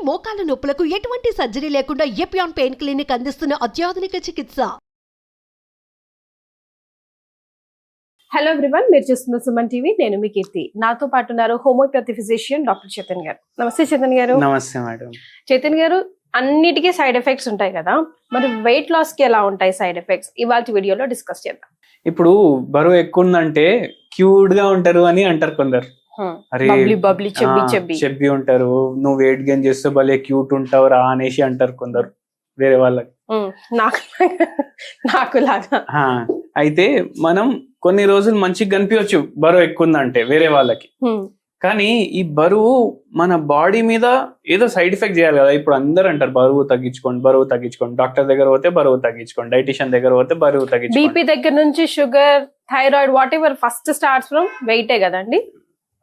మోకాల నొప్పులకు ఎటువంటి సర్జరీ లేకుండా ఎపియాన్ పెయిన్ క్లినిక్ అందిస్తున్న అత్యాధునిక చికిత్స. హలో ఎవ్రీవన్, మీరు చూస్తున్న సుమన్ టీవీ. నేను మీ కీర్తి. నాతో పాటు ఉన్నారు హోమియోపతి ఫిజిషియన్ డాక్టర్ చేతన్ గారు. నమస్తే చేతన్ గారు. నమస్తే మేడం. చేతన్ గారు, అన్నిటికీ సైడ్ ఎఫెక్ట్స్ ఉంటాయి కదా, మరి వెయిట్ లాస్ కి ఎలా ఉంటాయి సైడ్ ఎఫెక్ట్స్? ఇవాళ వీడియోలో డిస్కస్ చేద్దాం. ఇప్పుడు బరువు ఎక్కువ ఉందంటే క్యూట్ గా ఉంటారు అని అంటారు కొందరు. అరే బబ్లీ చెబ్బి ఉంటారు, నువ్వు వెయిట్ గెయిన్ చేస్తే భలే క్యూట్ ఉంటావు రా అనేసి అంటారు కొందరు వేరే వాళ్ళకి. నాకు లాగా అయితే మనం కొన్ని రోజులు మంచిగా కనిపించవచ్చు బరువు ఎక్కువ ఉందంటే వేరే వాళ్ళకి, కానీ ఈ బరువు మన బాడీ మీద ఏదో సైడ్ ఎఫెక్ట్ చేయాలి కదా. ఇప్పుడు అందరు అంటారు బరువు తగ్గించుకోండి, డాక్టర్ దగ్గర పోతే బరువు తగ్గించుకోండి, డైటిషియన్ దగ్గర పోతే బరువు తగ్గించుకోండి. బీపీ దగ్గర నుంచి sugar, thyroid, whatever first starts from వెయిటే కదండి.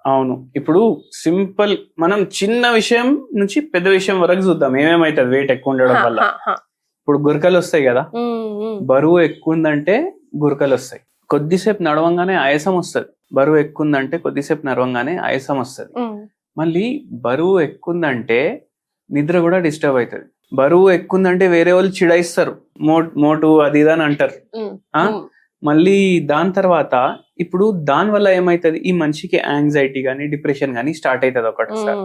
అవును, ఇప్పుడు సింపుల్ మనం చిన్న విషయం నుంచి పెద్ద విషయం వరకు చూద్దాం ఏమేమైతుంది వెయిట్ ఎక్కువ ఉండడం వల్ల. ఇప్పుడు గురకలు వస్తాయి కదా, బరువు ఎక్కువ ఉందంటే గురకలు వస్తాయి. కొద్దిసేపు నడవంగానే ఆయాసం వస్తుంది. బరువు ఎక్కువ ఉందంటే కొద్దిసేపు నడవంగానే ఆయాసం వస్తుంది. మళ్ళీ బరువు ఎక్కువ ఉందంటే నిద్ర కూడా డిస్టర్బ్ అవుతుంది. బరువు ఎక్కువ ఉందంటే వేరే వాళ్ళు చిడాయిస్తారు, మోటు అది ఇది అని అంటారు. మళ్ళీ దాని తర్వాత ఇప్పుడు దాని వల్ల ఏమైతుంది, ఈ మనిషికి యాంగ్జైటీ గానీ డిప్రెషన్ గానీ స్టార్ట్ అవుతుంది ఒకటిసారి.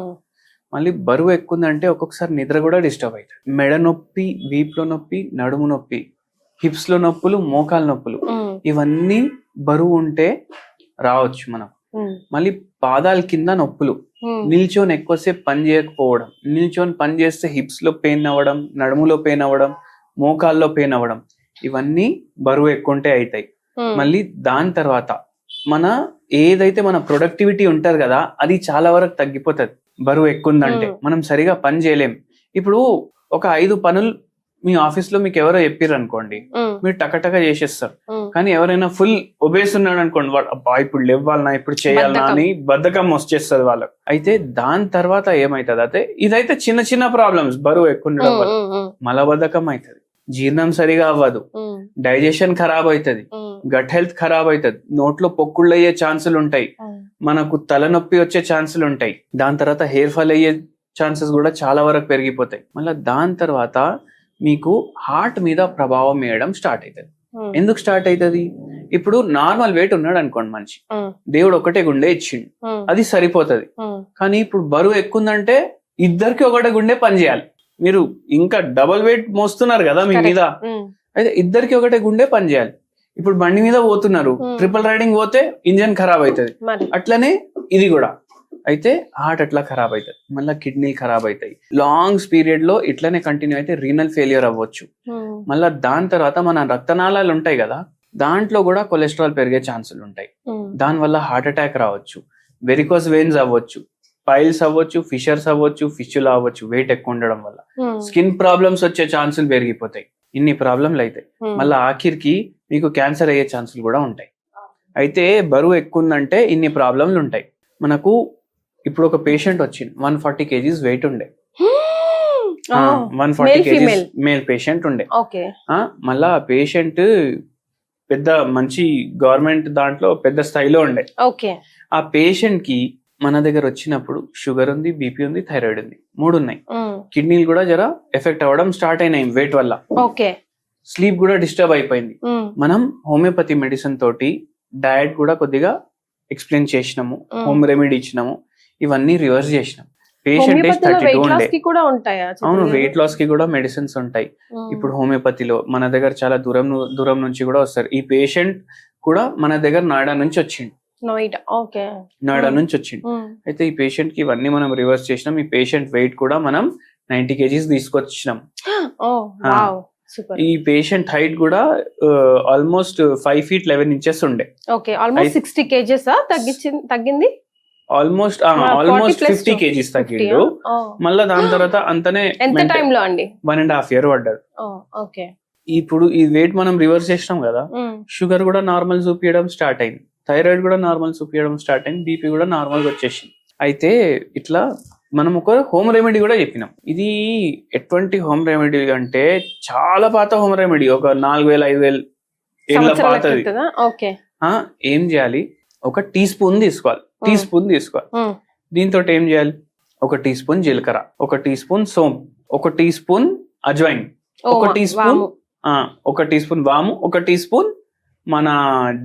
మళ్ళీ బరువు ఎక్కువ ఉందంటే ఒక్కొక్కసారి నిద్ర కూడా డిస్టర్బ్ అవుతుంది. మెడ నొప్పి, వీపులో నొప్పి, నడుము నొప్పి, హిప్స్ లో నొప్పులు, మోకాల నొప్పులు, ఇవన్నీ బరువు ఉంటే రావచ్చు మనం. మళ్ళీ పాదాల కింద నొప్పులు, నిల్చొని ఎక్కువసేపు పని చేయకపోవడం, నిల్చొని పని చేస్తే హిప్స్ లో పెయిన్ అవ్వడం, నడుములో పెయిన్ అవ్వడం, మోకాల్లో పెయిన్ అవ్వడం, ఇవన్నీ బరువు ఎక్కువ ఉంటే అవుతాయి. మళ్ళీ దాని తర్వాత మన ఏదైతే మన ప్రొడక్టివిటీ ఉంటది కదా, అది చాలా వరకు తగ్గిపోతుంది బరువు ఎక్కువ ఉందంటే. మనం సరిగా పని చేయలేం. ఇప్పుడు ఒక 5 పనులు మీ ఆఫీస్ లో మీకు ఎవరో చెప్పారు అనుకోండి, మీరు టకటక చేసేస్తారు. కానీ ఎవరైనా ఫుల్ ఒబేస్ ఉన్నాడు అనుకోండి, అబ్బా ఇప్పుడు లేవాలనా, ఇప్పుడు చేయాలనా అని బద్ధకం వచ్చేస్తుంది వాళ్ళకి. అయితే దాని తర్వాత ఏమైతుంది అంటే, ఇదైతే చిన్న చిన్న ప్రాబ్లమ్స్ బరువు ఎక్కువ ఉండడం వల్ల. మలబద్ధకం అవుతుంది, జీర్ణం సరిగా అవ్వదు, డైజెషన్ ఖరాబ్ అవుతుంది, గట్ హెల్త్ ఖరాబ్ అవుతుంది, నోట్లో పొక్కుళ్ళు అయ్యే ఛాన్సులు ఉంటాయి, మనకు తలనొప్పి వచ్చే ఛాన్సులు ఉంటాయి. దాని తర్వాత హెయిర్ ఫాల్ అయ్యే ఛాన్సెస్ కూడా చాలా వరకు పెరిగిపోతాయి. మళ్ళీ దాని తర్వాత మీకు హార్ట్ మీద ప్రభావం వేయడం స్టార్ట్ అవుతుంది. ఎందుకు స్టార్ట్ అవుతుంది? ఇప్పుడు నార్మల్ వెయిట్ ఉన్నాడు అనుకోండి మనిషి, దేవుడు ఒకటే గుండె ఇచ్చిండు, అది సరిపోతుంది. కానీ ఇప్పుడు బరువు ఎక్కువ ఉందంటే ఇద్దరికి ఒకటే గుండె పని చేయాలి. మీరు ఇంకా డబుల్ వెయిట్ మోస్తున్నారు కదా మీ మీద, అయితే ఇద్దరికి ఒకటే గుండె పని చేయాలి. ఇప్పుడు బండి మీద పోతున్నారు, ట్రిపుల్ రైడింగ్ పోతే ఇంజన్ ఖరాబ్ అవుతుంది, అట్లనే ఇది కూడా. అయితే హార్ట్ అట్లా ఖరాబ్ అవుతుంది, మళ్ళీ కిడ్నీ ఖరాబ్ అవుతాయి. లాంగ్ పీరియడ్ లో ఇట్లనే కంటిన్యూ అయితే రీనల్ ఫెయిలియర్ అవ్వచ్చు. మళ్ళీ దాని తర్వాత మన రక్తనాళాలు ఉంటాయి కదా, దాంట్లో కూడా కొలెస్ట్రాల్ పెరిగే ఛాన్సులు ఉంటాయి. దాని వల్ల హార్ట్ అటాక్ రావచ్చు, వెరికోస్ వెయిన్స్ అవ్వచ్చు, పైల్స్ అవ్వచ్చు, ఫిషర్స్ అవ్వచ్చు, ఫిష్యులు అవ్వచ్చు వెయిట్ ఎక్కువ ఉండడం వల్ల. స్కిన్ ప్రాబ్లమ్స్ వచ్చే ఛాన్సులు పెరిగిపోతాయి. ఇన్ని ప్రాబ్లంలు అయితే మళ్ళీ ఆఖరికి మీకు క్యాన్సర్ అయ్యే ఛాన్సులు కూడా ఉంటాయి. అయితే బరువు ఎక్కువ ఉందంటే ఇన్ని ప్రాబ్లంలు ఉంటాయి. మనకు ఇప్పుడు ఒక పేషెంట్ వచ్చింది, 140 kgs వెయిట్ ఉండే, 140 kgs మేల్ పేషెంట్ ఉండే. మళ్ళా ఆ పేషెంట్ పెద్ద మంచి గవర్నమెంట్ దాంట్లో పెద్ద స్థాయిలో ఉండే. ఆ పేషెంట్ కి మన దగ్గర వచ్చినప్పుడు షుగర్ ఉంది, బీపీ ఉంది, థైరాయిడ్ ఉంది, 3 ఉన్నాయి. కిడ్నీలు కూడా జర ఎఫెక్ట్ అవ్వడం స్టార్ట్ అయినాయి వెయిట్ వల్ల. స్లీప్ కూడా డిస్టర్బ్ అయిపోయింది. మనం హోమియోపతి మెడిసిన్ తోటి డయట్ కూడా కొద్దిగా ఎక్స్ప్లెయిన్ చేసినాము, హోమ్ రెమెడీ ఇచ్చినాము, ఇవన్నీ రివర్స్ చేసినాం. పేషెంట్ ఏజ్ 32 ఉండే. అవును, వెయిట్ లాస్ కి కూడా మెడిసిన్స్ ఉంటాయి ఇప్పుడు హోమియోపతిలో. మన దగ్గర చాలా దూరం నుంచి కూడా వస్తారు. ఈ పేషెంట్ కూడా మన దగ్గర నోయిడా నుంచి వచ్చిండు. అయితే ఈ పేషెంట్ కి ఇవన్నీ మనం రివర్స్ చేసినాం. ఈ పేషెంట్ వెయిట్ కూడా మనం 90 kgs తీసుకొచ్చినాం. ఈ పేషెంట్ హైట్ కూడా ఆల్మోస్ట్ 5 feet 11 inches ఉండే. 60 kgs తగ్గింది, ఆల్మోస్ట్ 50 kgs తగ్గిండు. మళ్ళీ దాని తర్వాత అంతనే 1.5 year పడ్డాడు. ఇప్పుడు ఈ వెయిట్ మనం రివర్స్ చేసినాం కదా, షుగర్ కూడా నార్మల్ చూపించడం స్టార్ట్ అయింది, థైరాయిడ్ కూడా నార్మల్ చూపించడం స్టార్ట్ అయింది, బీపీ కూడా నార్మల్ గా వచ్చేసింది. అయితే ఇట్లా మనం ఒక హోమ్ రెమెడీ కూడా చెప్పినాం. ఇది ఎటువంటి హోమ్ రెమెడీ అంటే చాలా పాత హోమ్ రెమెడీ, ఒక 4000-5000 ఏళ్ళ పాతది. ఏం చేయాలి, ఒక టీ స్పూన్ తీసుకోవాలి. దీంతో ఏం చేయాలి, 1 టీ స్పూన్ జీలకర్ర, 1 టీ స్పూన్ సోంపు, 1 టీ స్పూన్ అజ్వైన్, ఓ, 1 టీ స్పూన్ వాము. 1 టీ స్పూన్ వాము, 1 టీ స్పూన్ మన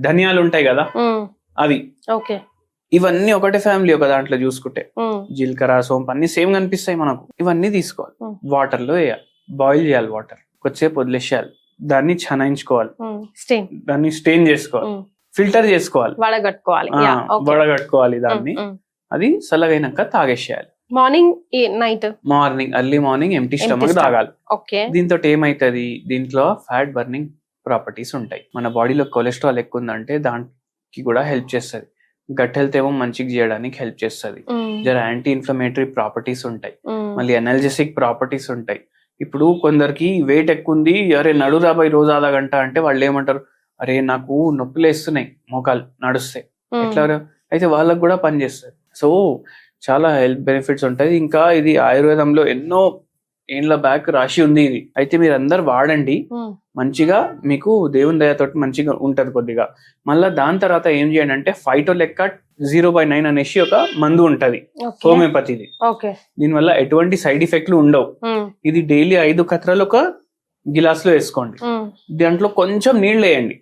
ధనియాలు ఉంటాయి కదా అవి. ఓకే. ఇవన్నీ ఒకటే ఫ్యామిలీ ఒక దాంట్లో చూసుకుంటే. జీలకర్ర సోంపు అన్ని సేమ్ కనిపిస్తాయి మనకు. ఇవన్నీ తీసుకోవాలి, వాటర్ లో వేయాలి, బాయిల్ చేయాలి, వాటర్ కొద్దిసేపు వదిలేసేయాలి, దాన్ని చనాయించుకోవాలి, దాన్ని స్టెయిన్ చేసుకోవాలి, ఫిల్టర్ చేసుకోవాలి, వడగట్టుకోవాలి, వడగట్టుకోవాలి దాన్ని. అది చల్లగైనాక తాగేసేయాలి. Morning night, early morning empty stomach తాగాలి. ఓకే. దీంతో ఏమైతుంది, దీంట్లో ఫ్యాట్ బర్నింగ్ ప్రాపర్టీస్ ఉంటాయి. మన బాడీలో కొలెస్ట్రాల్ ఎక్కువ ఉందంటే దానికి కూడా హెల్ప్ చేస్తుంది. గట్ హెల్త్ ఏమో మంచిగా చేయడానికి హెల్ప్ చేస్తుంది. జర యాంటీ ఇన్ఫ్లమేటరీ ప్రాపర్టీస్ ఉంటాయి, మళ్ళీ ఎనర్జెటిక్ ప్రాపర్టీస్ ఉంటాయి. ఇప్పుడు కొందరికి వెయిట్ ఎక్కువ ఉంది, అరే నడు రాబోయే రోజు ఆధా గంట అంటే వాళ్ళు ఏమంటారు, అరే నాకు నొప్పులు వేస్తున్నాయి మోకాలు నడుస్తే, ఎట్లా అయితే వాళ్ళకు కూడా పనిచేస్తుంది. సో చాలా హెల్త్ బెనిఫిట్స్ ఉంటాయి. ఇంకా ఇది ఆయుర్వేదంలో ఎన్నో ఏండ్ల బ్యాక్ రాసి ఉంది ఇది. అయితే మీరు అందరు వాడండి, మంచిగా మీకు దేవుని దయతోటి మంచిగా ఉంటది కొద్దిగా. మళ్ళా దాని తర్వాత ఏం చేయండి అంటే ఫైటోలెక్క 0/9 అనేసి ఒక మందు ఉంటది హోమియోపతిది. దీనివల్ల ఎటువంటి సైడ్ ఎఫెక్ట్లు ఉండవు. ఇది డైలీ 5 కత్రాలు ఒక గిలాస్ లో వేసుకోండి, దాంట్లో కొంచెం నీళ్ళు వేయండి.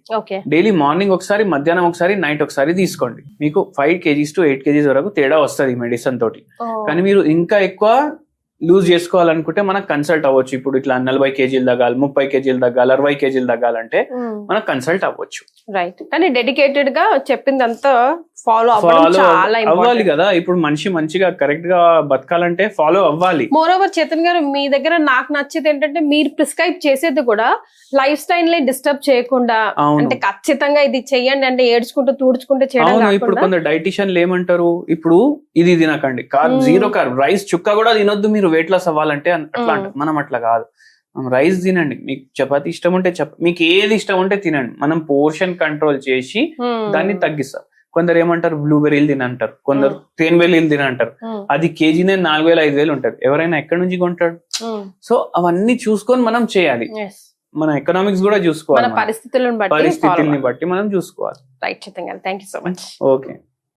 డైలీ మార్నింగ్ ఒకసారి, మధ్యాహ్నం ఒకసారి, నైట్ ఒకసారి తీసుకోండి. మీకు 5 kgs to 8 kgs వరకు తేడా వస్తుంది మెడిసిన్ తోటి. కానీ మీరు ఇంకా ఎక్కువ లూజ్ చేసుకోవాలనుకుంటే మనకు కన్సల్ట్ అవ్వచ్చు. ఇప్పుడు ఇట్లా 40 kgs తగ్గాలి, 30 kgs తగ్గాలి, 60 kgs తగ్గాలంటే మనకు కన్సల్ట్ అవ్వచ్చు. రైట్. కానీ డెడికేటెడ్ గా చెప్పిందంతా ఫాలో అవ్వాలి కదా. ఇప్పుడు మనిషి మంచిగా కరెక్ట్ గా బతకాలంటే ఫాలో అవ్వాలి. మోర్ ఓవర్ చేతన్ గారు, మీ దగ్గర నాకు నచ్చేది ఏంటంటే మీరు ప్రిస్క్రైబ్ చేసేది కూడా లైఫ్ స్టైల్ ని డిస్టర్బ్ చేయకుండా, అంటే ఖచ్చితంగా ఇది చెయ్యండి అంటే ఏడ్చుకుంటూ తూడ్చుకుంటూ చేయడం. ఇప్పుడు కొందరు డైటిషియన్లు ఏమంటారు, ఇప్పుడు ఇది తినకండి, కార్బ్ 0 కార్బ్, రైస్ చుక్క కూడా తినొద్దు మీరు వెయిట్ లాస్ అవ్వాలంటే అట్లా అంటారు. మనం అట్లా కాదు, రైస్ తినండి, మీకు చపాతి ఇష్టం ఉంటే మీకు ఏది ఇష్టం ఉంటే తినండి. మనం పోర్షన్ కంట్రోల్ చేసి దాన్ని తగ్గిస్తాం. కొందరు ఏమంటారు బ్లూబెర్రీలు తినంటారు, కొందరు తేనెబెర్రీలు తినంటారు. అది కేజీనే 4,000-5,000 ఉంటది. ఎవరైనా ఎక్కడి నుంచి కొంటాడు? సో అవన్నీ చూసుకొని మనం చేయాలి. మన ఎకనామిక్స్ కూడా చూసుకోవాలి, పరిస్థితుల్ని బట్టి మనం చూసుకోవాలి. Right. Thank you so much. Okay.